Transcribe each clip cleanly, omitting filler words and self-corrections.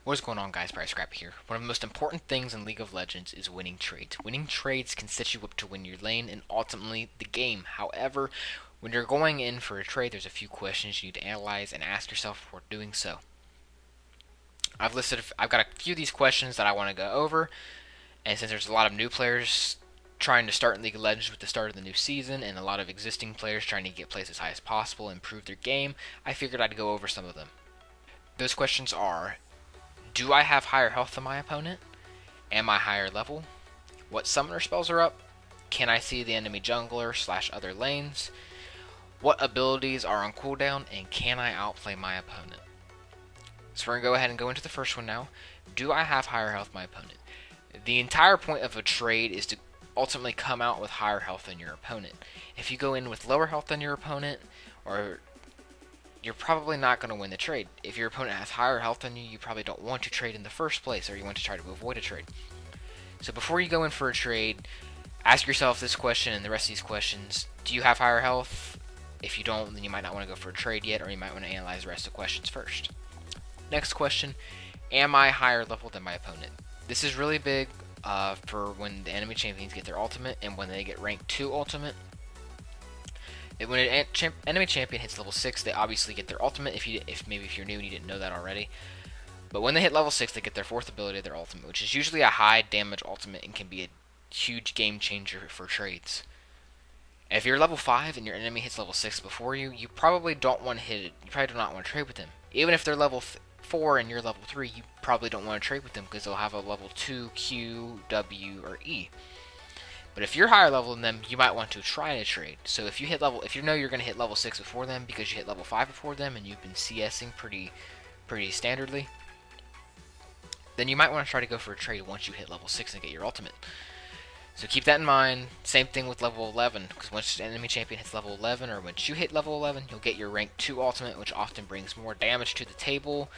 What is going on, guys? PrivateScrappy here. One of the most important things in League of Legends is winning trades. Winning trades can set you up to win your lane and ultimately the game. However, when you're going in for a trade, there's a few questions you need to analyze and ask yourself before doing so. I've got a few of these questions that I want to go over, and since there's a lot of new players trying to start in League of Legends with the start of the new season, and a lot of existing players trying to get plays as high as possible and improve their game, I figured I'd go over some of them. Those questions are: do I have higher health than my opponent? Am I higher level? What summoner spells are up? Can I see the enemy jungler / other lanes? What abilities are on cooldown? And can I outplay my opponent? So we're going to go ahead and go into the first one now. Do I have higher health than my opponent? The entire point of a trade is to ultimately come out with higher health than your opponent. If you go in with lower health than your opponent, or you're probably not going to win the trade. If your opponent has higher health than you, you probably don't want to trade in the first place, or you want to try to avoid a trade. So before you go in for a trade, ask yourself this question and the rest of these questions. Do you have higher health? If you don't, then you might not want to go for a trade yet, or you might want to analyze the rest of the questions first. Next question: am I higher level than my opponent? This is really big for when the enemy champions get their ultimate and when they get rank 2 ultimate. When an enemy champion hits level 6, they obviously get their ultimate. If you're new and you didn't know that already, but when they hit level 6, they get their 4th ability of their ultimate, which is usually a high damage ultimate and can be a huge game changer for trades. If you're level 5 and your enemy hits level 6 before you, you probably don't want to hit it. You probably do not want to trade with them. Even if they're level 4 and you're level 3, you probably don't want to trade with them because they'll have a level 2 Q, W, or E. But if you're higher level than them, you might want to try to trade. So if you know you're going to hit level 6 before them because you hit level 5 before them and you've been CSing pretty standardly, then you might want to try to go for a trade once you hit level 6 and get your ultimate. So keep that in mind. Same thing with level 11, because once an enemy champion hits level 11, or once you hit level 11, you'll get your rank 2 ultimate, which often brings more damage to the table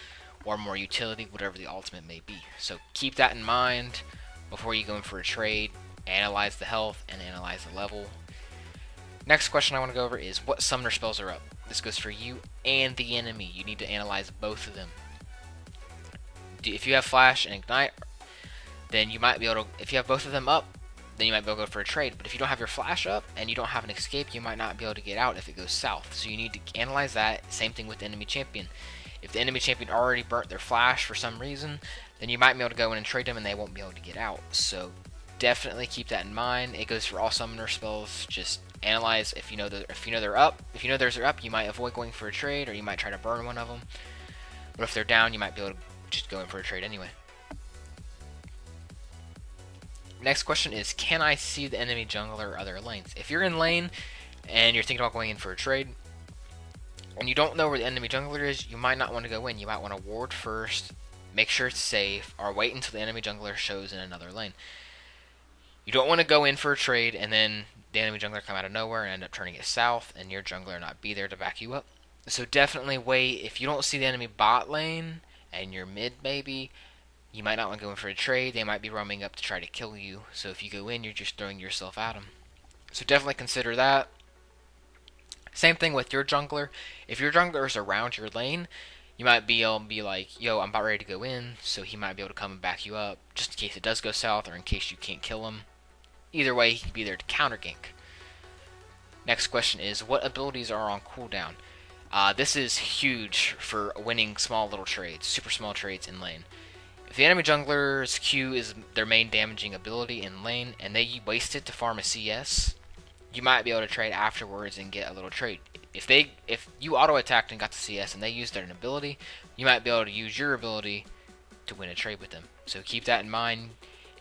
or more utility, whatever the ultimate may be. So keep that in mind before you go in for a trade. Analyze the health and analyze the level. Next question I want to go over is what summoner spells are up. This goes for you and the enemy. You need to analyze both of them. If you have flash and ignite, then you might be able to, if you have both of them up, then you might be able to go for a trade. But if you don't have your flash up and you don't have an escape, you might not be able to get out if it goes south. So you need to analyze that. Same thing with the enemy champion. If the enemy champion already burnt their flash for some reason, then you might be able to go in and trade them and they won't be able to get out. So definitely keep that in mind. It goes for all summoner spells. Just analyze if you know they're up. If you know theirs are up, you might avoid going for a trade, or you might try to burn one of them. But if they're down, you might be able to just go in for a trade anyway. Next question is: can I see the enemy jungler or other lanes? If you're in lane and you're thinking about going in for a trade, and you don't know where the enemy jungler is, you might not want to go in. You might want to ward first, make sure it's safe, or wait until the enemy jungler shows in another lane. You don't want to go in for a trade and then the enemy jungler come out of nowhere and end up turning it south and your jungler not be there to back you up. So definitely wait. If you don't see the enemy bot lane and you're mid maybe, you might not want to go in for a trade. They might be roaming up to try to kill you. So if you go in, you're just throwing yourself at them. So definitely consider that. Same thing with your jungler. If your jungler is around your lane, you might be able to be like, yo, I'm about ready to go in. So he might be able to come and back you up just in case it does go south or in case you can't kill him. Either way, he can be there to counter gank. Next question is: what abilities are on cooldown? This is huge for winning small little trades, super small trades in lane. If the enemy jungler's Q is their main damaging ability in lane and they waste it to farm a CS, you might be able to trade afterwards and get a little trade. If you auto attacked and got the CS and they used their ability, you might be able to use your ability to win a trade with them. So keep that in mind.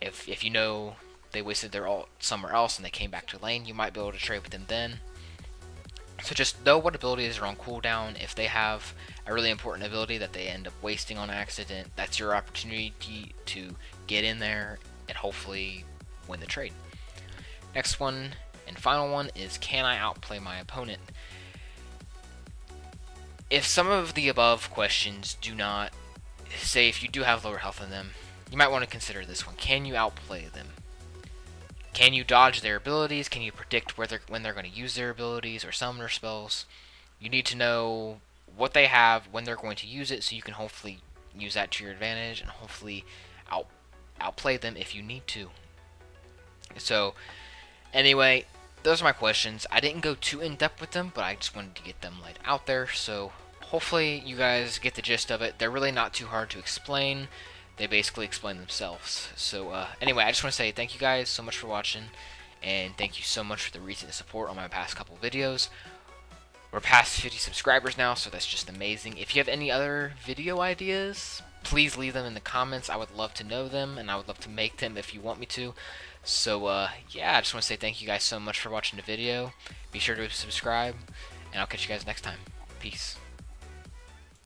If you know they wasted their ult somewhere else and they came back to lane, you might be able to trade with them then. So just know what abilities are on cooldown. If they have a really important ability that they end up wasting on accident, that's your opportunity to get in there and hopefully win the trade. Next one and final one is: can I outplay my opponent? If some of the above questions do not, say if you do have lower health than them, you might want to consider this one. Can you outplay them? Can you dodge their abilities? Can you predict when they're going to use their abilities or summoner spells? You need to know what they have, when they're going to use it, so you can hopefully use that to your advantage and hopefully outplay them if you need to. So anyway, those are my questions. I didn't go too in depth with them, but I just wanted to get them laid out there. So hopefully you guys get the gist of it. They're really not too hard to explain. They basically explain themselves. So anyway, I just want to say thank you guys so much for watching, and thank you so much for the recent support on my past couple videos. We're past 50 subscribers now, so that's just amazing. If you have any other video ideas, please leave them in the comments. I would love to know them, and I would love to make them if you want me to. So, yeah, I just want to say thank you guys so much for watching the video. Be sure to subscribe, and I'll catch you guys next time. Peace.